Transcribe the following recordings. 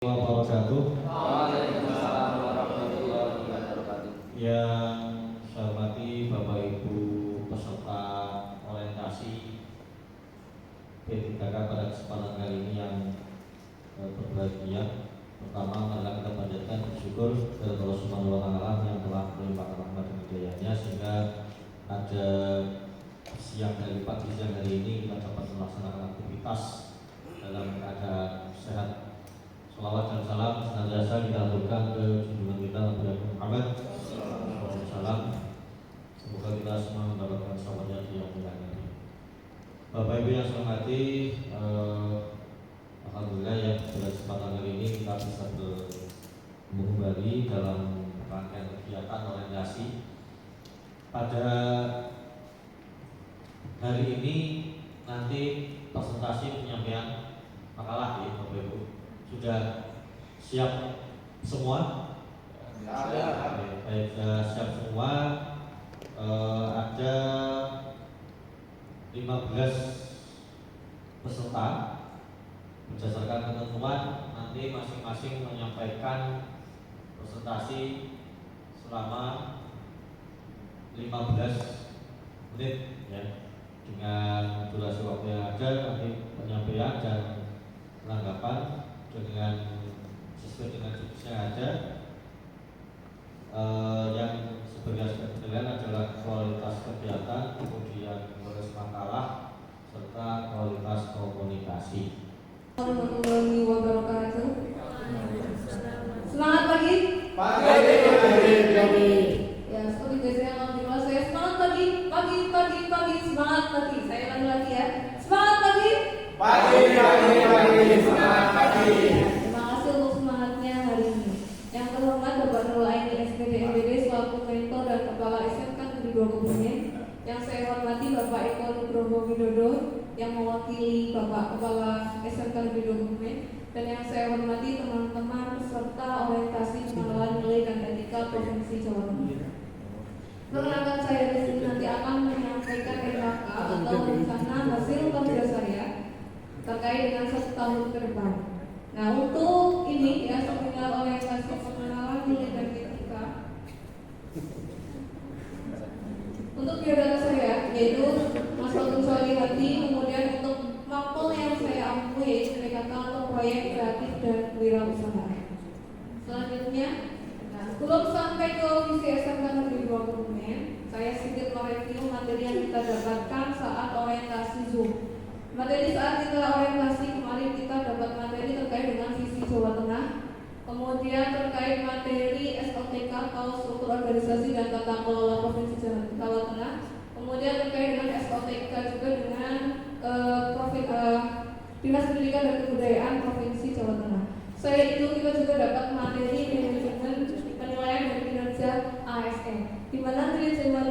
Wabarakatuh. Waalaikumsalam warahmatullahi wabarakatuh. Yang saya hormati Bapak Ibu peserta orientasi P3K pada kesempatan kali ini yang berbahagia. Pertama, adalah kita panjatkan bersyukur kepada Allah Subhanahu wa Ta'ala yang telah melimpahkan rahmat dan hidayahnya sehingga ada siang hari ini kita dapat melaksanakan aktivitas dalam keadaan sehat. Salawat dan salam senantiasa kita aturkan ke junjungan kita Nabi Muhammad SAW. Semoga kita semua mendapatkan sahabatnya yang mulia ini. Bapak Ibu yang saya hormati, alhamdulillah ya pada kesempatan kali ini kita bisa kembali dalam rangkaian kegiatan orientasi. Pada hari ini nanti presentasi penyampaian makalah ya Bapak Ibu. Sudah siap semua? Ya. Baik, siap semua. Ada 15 peserta. Berdasarkan ketentuan, nanti masing-masing menyampaikan presentasi selama 15 menit ya. Dengan durasi waktu yang ada, nanti penyampaian dan penanggapan dengan sesuai dengan judul yang ada. Yang sebagai aspek penilaian adalah kualitas kegiatan, kemudian kualitas makalah, serta kualitas komunikasi. Warahmatullahi wabarakatuh. Semangat pagi. Pagi. Ya, seperti biasanya alhamdulillah saya semangat pagi, semangat pagi. Saya ulangi lagi ya. Semangat pagi. Semangat pagi. Terima kasih untuk semangatnya hari ini. Yang terhormat Bapak Nurul Aini SPD MPD selaku Mentor dan Kepala SMK Negeri 2 Kebumen. Yang saya hormati Bapak Eko Nugroho Widodo yang mewakili Bapak Kepala SMK Negeri 2 Kebumen. Dan yang saya hormati teman-teman peserta orientasi pengenalan nilai dan etika Provinsi Jawa Tengah. Perkenalkan saya di sini nanti akan menyampaikan RKK atau rencana hasil kerja saya terkait dengan 1 tahun ke depan. Nah, untuk ini ya seminar orientasi pengenalan nilai dan etika. Untuk biodata saya yaitu Maslahatun Sholihati, kemudian untuk mapel yang saya ampu yaitu PKK untuk proyek kreatif dan wirausaha. Selanjutnya, sebelum sampai ke visi SMK Negeri 2 Kebumen, saya sedikit mereview materi yang kita dapatkan saat orientasi Zoom. Materi saat kita orientasi kemarin kita dapat materi terkait dengan visi Jawa Tengah, kemudian terkait materi SOTK atau struktur organisasi dan tata kelola Provinsi Jawa Tengah, kemudian terkait dengan SOTK juga dengan Dinas Pendidikan dan Kebudayaan Provinsi Jawa Tengah. Selain itu kita juga dapat materi manajemen penilaian dan kinerja ASN, di mana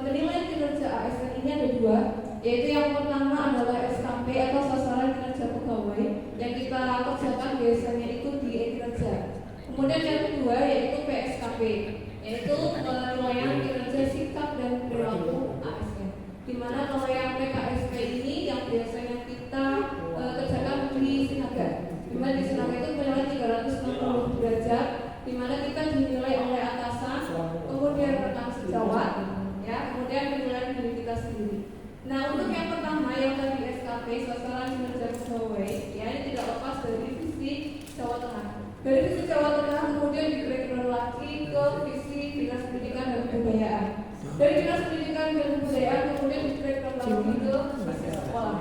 penilaian kinerja ASN ini ada dua, yaitu yang pertama adalah SKP atau sasaran kinerja pegawai yang kita kerjakan biasanya itu di kinerja. Kemudian yang kedua yaitu PSKP, yaitu penilaian kinerja sikap dan perilaku ASN, di mana kalau yang PKSP ini yang biasanya kita kerjakan di Sinaga. Di mana di Sinaga itu penilaian 360 derajat, di mana kita dinilai oleh atasan, kemudian rekan sejawat, ya, kemudian penilaian diri kita sendiri. Nah, untuk yang pertama yang tadi SKP sasaran kinerja pegawai, ya ini tidak lepas dari visi Jawa Tengah. Dari visi Jawa Tengah kemudian di-breakdown lagi ke visi Dinas Pendidikan dan Kebudayaan. Dari Dinas Pendidikan dan Kebudayaan kemudian di-breakdown lagi ke visi sekolah.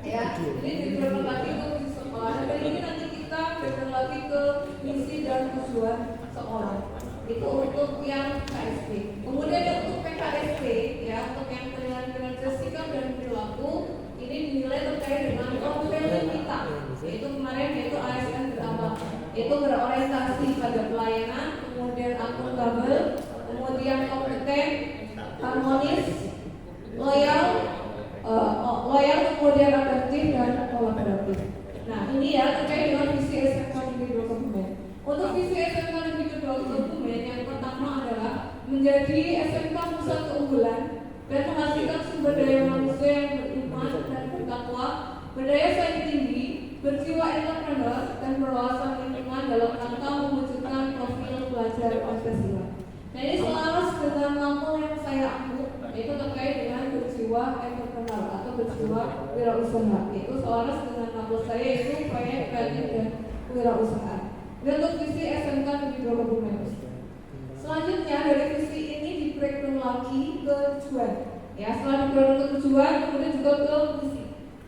Ya, ini di-breakdown lagi ke visi sekolah. Dan ini nanti kita breakdown lagi ke misi dan tujuan sekolah. Itu untuk yang KSP. Kemudian yang untuk PKSP, ya untuk yang penilaian kinerja sikap dan perilaku, ini dinilai terkait dengan profil kita, yaitu kemarin yaitu ASN pertama, yaitu berorientasi pada pelayanan, kemudian akuntabel, kemudian kompeten, harmonis, loyal, kemudian adaptif dan kolaboratif. Nah ini ya terkait dengan visi SMK Negeri 2 Kebumen. Untuk visi SMK Negeri 2 Kebumen yang pertama adalah menjadi SMK pusat keunggulan dan menghasilkan sumber daya manusia yang beriman dan bertakwa, berdaya saing tinggi, berjiwa entrepreneur dan berwawasan lingkungan dalam wirausaha, yaitu selaras dengan nama saya yaitu proyek kreatif dan wirausaha. Dan untuk visi SMK Negeri Kebumen. Selanjutnya dari visi ini di breakdown lagi ke tujuan. Ya, setelah di breakdown ke tujuan, kemudian juga ke visi.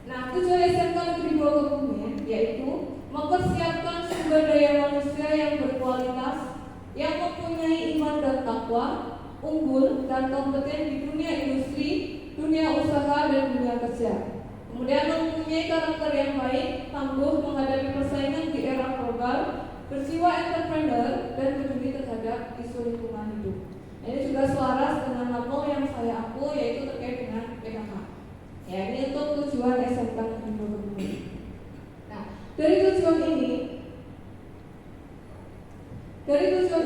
Nah, tujuan SMK Negeri Kebumen yaitu mempersiapkan sumber daya manusia yang berkualitas, yang mempunyai iman dan takwa, unggul dan kompeten di dunia industri, dunia usaha dan dunia kerja. Kemudian mempunyai karakter yang baik, tangguh menghadapi persaingan di era global, berjiwa entrepreneur dan peduli terhadap isu lingkungan hidup. Ini juga selaras dengan motto yang saya aku yaitu terkait dengan PKK. Ya, ini untuk tujuan SMK Negeri Kebumen. Nah, dari tujuan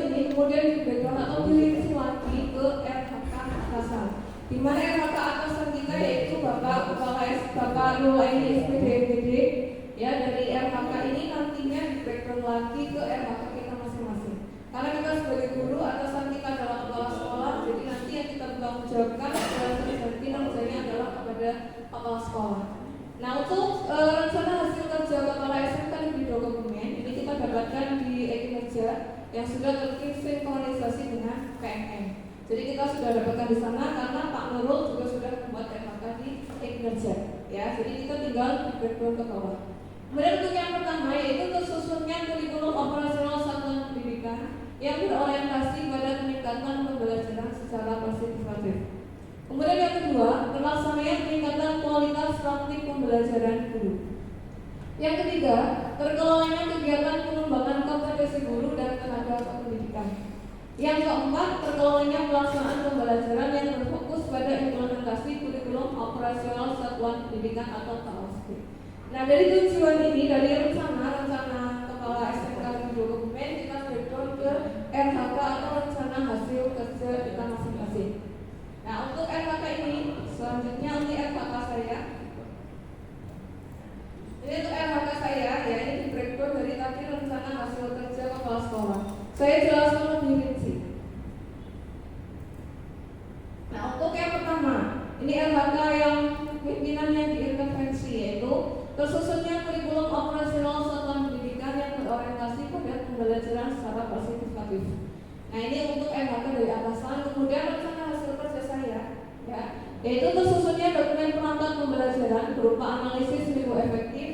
ini kemudian di background atau dirinci lagi ke RHK atasan. Di mana RHK atasan kita yaitu Bapak Kepala Bapak Nuraini SPD MPD. Ya, dari RHK ini nantinya di background lagi ke RHK kita masing-masing. Karena kita sebagai guru, atasan kita adalah kepala sekolah, jadi nanti yang kita bertanggung jawabkan dan kinerjanya adalah kepada kepala sekolah. Nah, untuk rencana hasil kerja kepala SMK Negeri Kebumen ini kita dapatkan di kinerja yang sudah tersinkronisasi dengan PMM. Jadi kita sudah dapatkan di sana karena Pak Nurul juga sudah membuat RHK di kinerja. Ya, jadi kita tinggal di background ke bawah. Kemudian untuk yang pertama yaitu tersusunnya kurikulum operasional satuan pendidikan yang berorientasi pada peningkatan pembelajaran secara partisipatif. Kemudian yang kedua, terlaksananya peningkatan kualitas praktik pembelajaran guru. Yang ketiga, terkelolanya kegiatan pengembangan kompetensi guru dan tenaga pendidikan. Yang keempat, terkelolanya pelaksanaan pembelajaran yang berfokus pada implementasi kurikulum operasional satuan pendidikan atau KOSP. Nah, dari tujuan ini, dari rencana kepala SMK Negeri Kebumen, kita breakdown ke RHK atau rencana hasil kerja kita masing-masing. Nah, untuk RHK ini, selanjutnya untuk RHK saya. Ini untuk RHK saya, ya ini di breakdown dari tadi rencana hasil kerja kepala sekolah. Saya jelaskan lebih rinci. Nah, untuk yang pertama, ini RHK yang pimpinannya diintervensi yaitu tersusunnya kurikulum operasional satuan pendidikan yang berorientasi pada pembelajaran secara partisipatif. Nah, ini untuk RHK dari atasan. Kemudian rencana hasil kerja saya, ya, yaitu tersusunnya dokumen perangkat pembelajaran berupa analisis minggu efektif,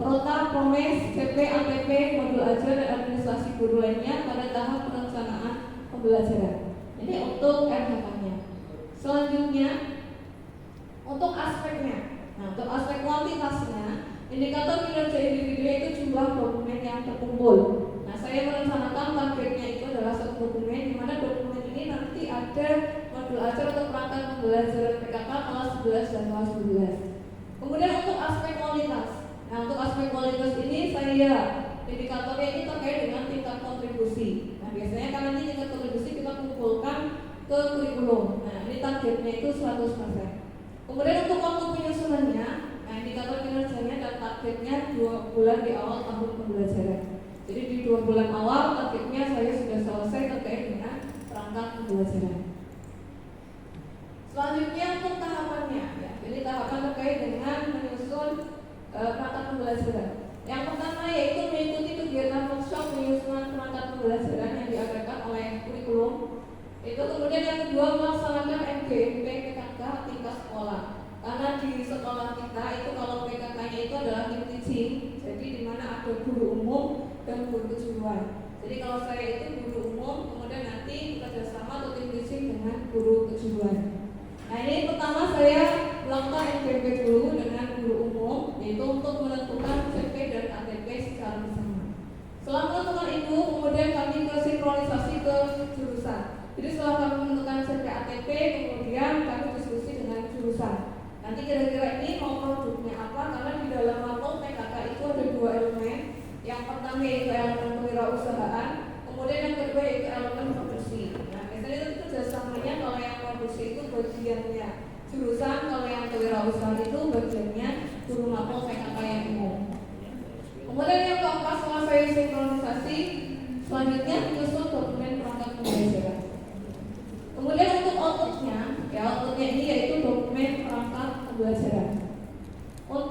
prota, promes, CP, ATP, modul ajar dan administrasi guru lainnya pada tahap perencanaan pembelajaran. Ini untuk RHK-nya. Selanjutnya, untuk aspeknya. Nah, untuk aspek kuantitasnya, indikator kinerja individu itu jumlah dokumen yang terkumpul. Nah, saya merencanakan targetnya itu adalah satu dokumen, di mana dokumen ini nanti ada modul ajar atau perangkat pembelajaran PKK kelas 11 dan kelas 12. Kemudian untuk aspek kualitas. Nah, untuk aspek kualitas ini saya indikatornya ini terkait dengan tingkat kontribusi. Nah, biasanya kan nanti tingkat kontribusi kita kumpulkan ke kurikulum. Nah, ini targetnya itu 100%. Kemudian untuk waktu penyusunannya, nah indikator kinerjanya dan targetnya 2 bulan di awal tahun pembelajaran. Jadi di 2 bulan awal targetnya saya sudah selesai terkait dengan perangkat pembelajaran. Selanjutnya untuk tahapannya, ya. Jadi tahapan terkait dengan menyusun perangkat pembelajaran. Yang pertama yaitu mengikuti kegiatan workshop penyusunan perangkat pembelajaran yang diadakan oleh kurikulum. Itu kemudian yang kedua melaksanakan MGMP PKK tingkat sekolah. Karena di sekolah kita itu kalau PKK-nya itu adalah tim teaching, jadi di mana ada guru umum dan guru kejuruan. Jadi kalau saya itu guru umum, kemudian nanti kerjasama atau tim teaching dengan guru kejuruan. Nah, ini pertama saya melakukan MGMP dulu dengan guru umum, yaitu untuk menentukan CP dan ATP secara bersama. Setelah menentukan itu, kemudian kami ke sinkronisasi ke jurusan. Jadi setelah kami menentukan CP ATP, kemudian kami diskusi dengan jurusan. Nanti kira-kira ini mau produknya apa? Karena di dalam mapel PKK itu ada 2 elemen. Yang pertama yaitu elemen kewirausahaan, kemudian yang kedua yaitu elemen produksi. Nah, biasanya itu kerjasamanya kalau yang produksi itu bagiannya jurusan, kalau yang kewirausahaan itu bagiannya guru mapel PKK yang umum. Kemudian yang keempat setelah saya sinkronisasi, selanjutnya menyusun dokumen perangkat pembelajaran. Kemudian untuk outputnya, ya outputnya ini yaitu dokumen perangkat pembelajaran. Untuk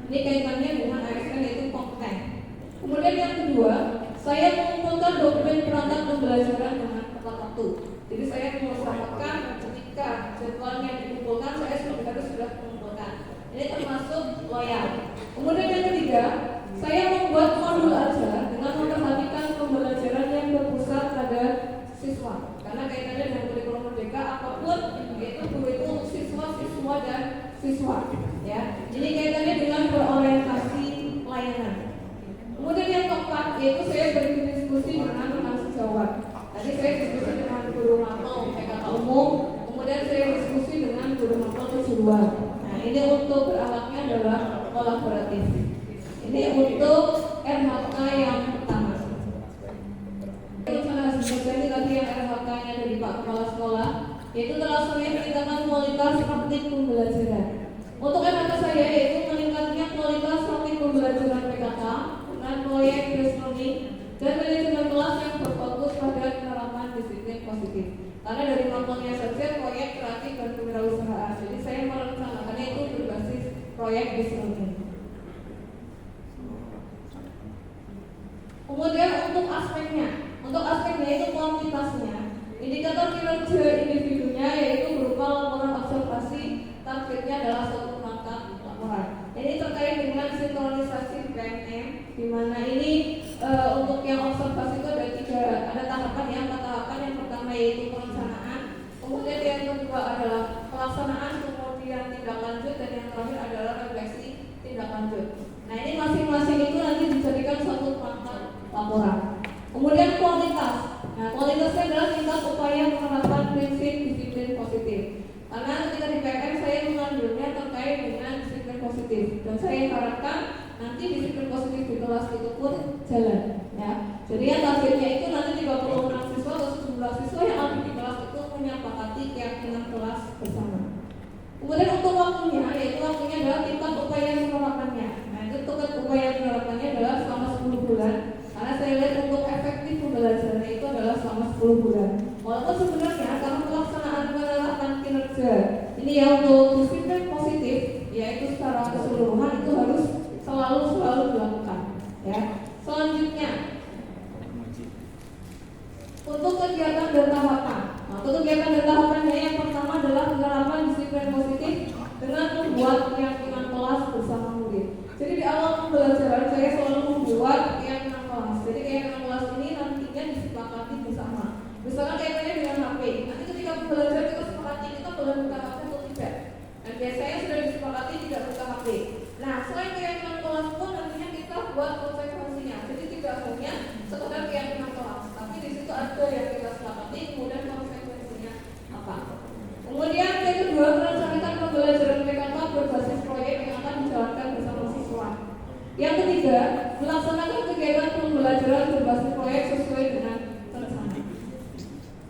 Ini kaitannya dengan ASN yaitu kompeten. Kemudian yang kedua, saya mengumpulkan dokumen perangkat pembelajaran dengan tepat waktu. Jadi saya mengusahakan ketika jadwalnya dikumpulkan, saya sudah mengumpulkan. Ini termasuk loyal. Kemudian yang ketiga, saya membuat modul ajar dengan memperhatikan pembelajaran yang berpusat pada siswa. Karena kaitannya dengan kurikulum merdeka, apapun yaitu guru itu untuk siswa dan siswa. Ya, jadi kaitannya dengan berorientasi layanan. Kemudian yang keempat, yaitu saya berdiskusi dengan rekan sejawat. Tadi saya diskusi dengan guru mapel PKK umum, kemudian saya diskusi dengan guru mapel kejuruan. Nah, ini untuk beralatnya adalah kolaboratif. Ini untuk RHK yang pertama. Rencana hasil kerja ini tadi yang RHK-nya dari Pak Kepala Sekolah, yaitu terlaksananya peningkatan kualitas praktik pembelajaran. Untuk RHK saya yaitu meningkatnya kualitas praktik pembelajaran PKK dengan proyek based learning dan manajemen kelas yang berfokus pada penerapan disiplin positif. Karena dari mapelnya saja proyek kreatif dan kewirausahaan, jadi saya merencanakannya itu berbasis proyek based learning. Kemudian untuk aspeknya itu kuantitasnya. Indikator kinerja individunya yaitu berupa laporan observasi, targetnya adalah satu perangkat laporan. Ini terkait dengan sinkronisasi PMM, di mana ini untuk yang observasi itu ada tahapan ya, tahapan yang pertama yaitu perencanaan, kemudian yang kedua adalah pelaksanaan, kemudian tindak lanjut, dan yang terakhir adalah refleksi tindak lanjut. Nah ini masing-masing itu nanti dijadikan satu perangkat laporan. Kemudian kualitas. Nah kualitasnya adalah tingkat upaya penerapan prinsip disiplin positif. Karena ketika di PMM saya mengambilnya terkait dengan disiplin positif, dan saya harapkan nanti disiplin positif di kelas itu pun jalan. Ya. Jadi yang targetnya itu nanti 36 siswa atau 17 siswa yang ada di kelas itu menyepakati keyakinan kelas bersama. Kemudian untuk waktunya, yaitu waktunya adalah tingkat upaya penerapannya. Nah itu tingkat upaya penerapannya adalah selama 10 bulan. Karena saya lihat untuk efektif pembelajaran itu adalah selama 10 bulan. Walaupun sebenarnya karena pelaksanaan penerapan kinerja ini ya untuk disiplin positif, yaitu secara keseluruhan itu harus selalu dilakukan. Ya. Selanjutnya untuk kegiatan dan tahapan. Nah, untuk kegiatan dan tahapannya yang pertama adalah penerapan disiplin positif dengan membuat keyakinan kelas bersama murid. Jadi di awal pembelajaran saya selalu membuat keyakinan kelas. Jadi keyakinan kelas ini nantinya disepakati bersama. Misalkan kaitannya dengan HP. Nanti ketika pembelajaran kita sepakati kita boleh buka HP atau tidak. Dan biasanya sudah disepakati tidak buka HP. Nah, selain keyakinan kelas pun nantinya kita buat konsekuensinya. Jadi tidak hanya sekedar keyakinan kelas, tapi di situ ada yang kita sepakati, kemudian konsekuensinya apa. Kemudian yang kedua, merencanakan pembelajaran PKK berbasis proyek yang akan dijalankan bersama siswa. Yang ketiga, melaksanakan kegiatan pembelajaran berbasis proyek sesuai dengan rencana.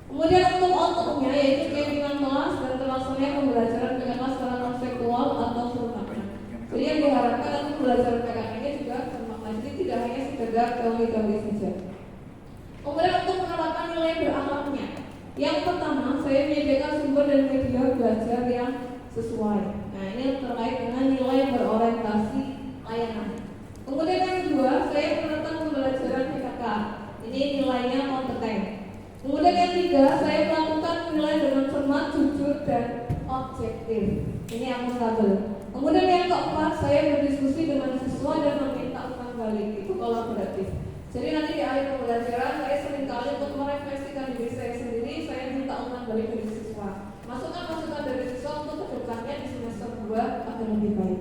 Kemudian untuk outputnya yaitu keyakinan kelas dan terlaksananya pembelajaran PKK secara konseptual atau bermakna. Jadi yang diharapkan dalam pembelajaran PKK ini juga bermakna, jadi tidak hanya sekedar teori-teori saja. Kemudian untuk penerapan nilai berakhlaknya, yang pertama saya menyediakan sumber dan media belajar yang sesuai. Nah ini terkait dengan nilai berorientasi layanan. Kemudian yang kedua, saya menerapkan pembelajaran PKK. Ini nilainya kompeten. Kemudian yang tiga, saya melakukan penilaian dengan cermat, jujur, dan objektif. Ini akuntabel. Kemudian yang keempat, saya berdiskusi dengan siswa dan meminta umpan balik. Itu kolaboratif. Jadi nanti di akhir pembelajaran, saya seringkali untuk merefleksikan diri saya sendiri, saya minta umpan balik dari siswa. Masukan-masukan dari siswa untuk kedepannya di semester 2 akan lebih baik.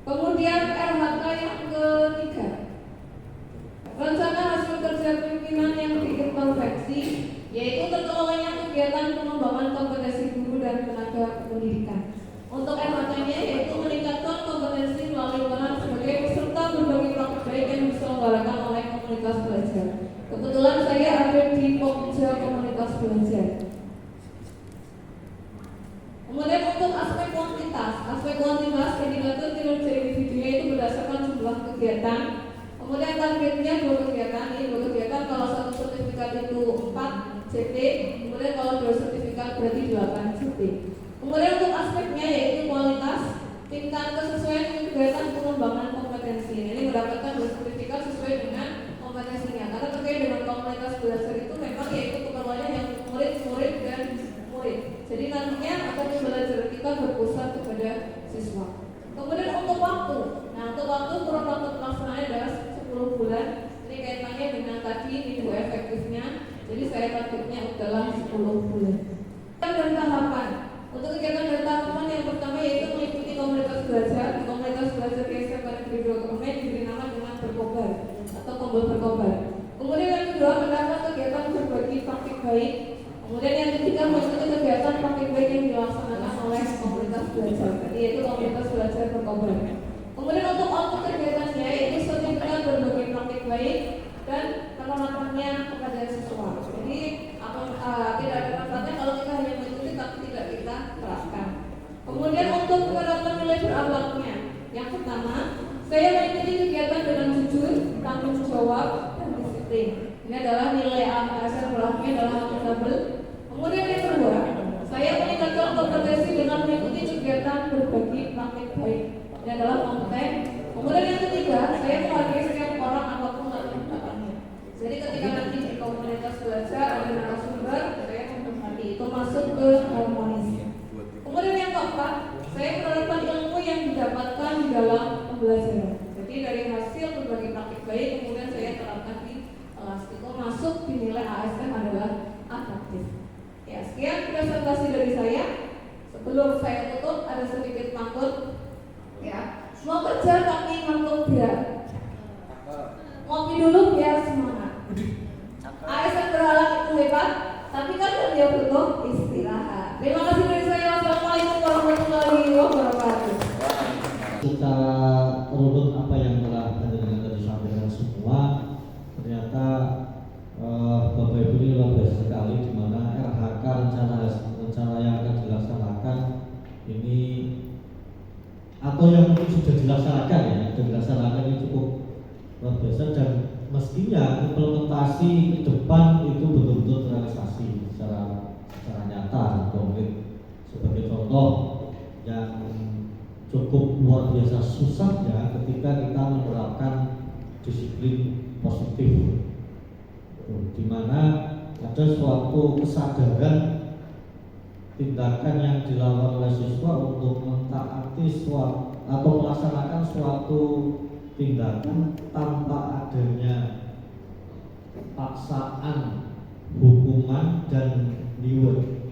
Kemudian RHK yang ketiga, rencana hasil kerja pimpinan yang diintervensi, yaitu terkelolanya kegiatan pengembangan kompetensi guru dan tenaga pendidikan. Untuk RHK-nya yaitu meningkatkan kompetensi melalui peran sebagai peserta berbagai praktik baik yang diselenggarakan oleh komunitas belajar. Kebetulan saya ada di Pokja Komunitas Belajar. Kemudian untuk aspek kuantitas indikator kinerja individunya itu berdasarkan jumlah kegiatan. Kemudian targetnya 2 kegiatan, ini 2 kegiatan, kalau 1 sertifikat itu 4 CT, kemudian kalau 2 sertifikat berarti 8 CT. Kemudian untuk aspeknya yaitu kualitas, tingkat kesesuaian kegiatan pengembangan mendapatkan 2 sertifikat sesuai dengan kompetensinya. Karena terkait dengan komunitas belajar itu memang yaitu keperluannya yang murid dan murid. Jadi nantinya akan belajar kita berpusat kepada siswa. Kemudian untuk waktu, kurun waktu pelaksanaannya adalah 10 bulan. Ini kaitannya dengan tadi minggu efektifnya. Jadi saya targetnya adalah 10 bulan. Dan tahapan. Untuk kegiatan dan tahapan yang pertama yaitu mengikuti komunitas belajar. Di komunitas belajar SMK Negeri 2 Kebumen diberi nama dengan berkobar atau tombol berkobar. Kemudian yang kedua mendapat kegiatan berbagi praktik baik. Kemudian yang ketiga mengikuti kegiatan praktik baik yang dilaksanakan oleh komunitas belajar, yaitu komunitas belajar berkobar. Kemudian untuk output kegiatannya yaitu sertifikat berbagi praktik baik dan penerapannya kepada siswa. Jadi tidak ada manfaatnya kalau kita hanya mengikuti tapi tidak kita terapkan. Kemudian untuk penerapan nilai berakhlaknya, yang pertama saya mengikuti kegiatan dengan jujur, tanggung jawab, dan disiplin. Ini adalah nilai ASN berakhlaknya adalah akuntabel. Kemudian yang kedua, saya meningkatkan kompetensi dengan mengikuti kegiatan berbagi praktik baik. Ini adalah kompeten. Kemudian yang ketiga, saya menghargai setiap orang apapun latar belakangnya. Jadi ketika nanti di komunitas belajar ada narasumber, saya menghormati itu masuk ke harmonis. Kemudian yang keempat, saya menerapkan ilmu yang didapatkan di dalam pembelajaran. Jadi dari hasil berbagi praktik baik, kemudian saya terapkan di kelas itu masuk dinilai ASN adalah atraktif. Ya, sekian presentasi dari saya. Sebelum saya tutup, ada sedikit pantun. Ya, mau kerja tapi ngantuk biar. Ngopi dulu biar semangat. ASN berhalang itu hebat, tapi kan dia butuh istirahat. Terima kasih dari saya. Wassalamualaikum warahmatullahi wabarakatuh. Secara runut apa yang telah panjenengan tadi sampaikan semua, ternyata Bapak Ibu ini luar biasa sekali, di mana RHK rencana yang akan dilaksanakan ini atau yang mungkin sudah dilaksanakan ini cukup luar biasa, dan mestinya implementasi ke depan itu betul-betul terrealisasi secara nyata dan konkret. Sebagai contoh yang cukup luar biasa susahnya ketika kita menerapkan disiplin positif, di mana ada suatu kesadaran tindakan yang dilakukan oleh siswa untuk mentaati atau melaksanakan suatu tindakan tanpa adanya paksaan, hukuman, dan reward.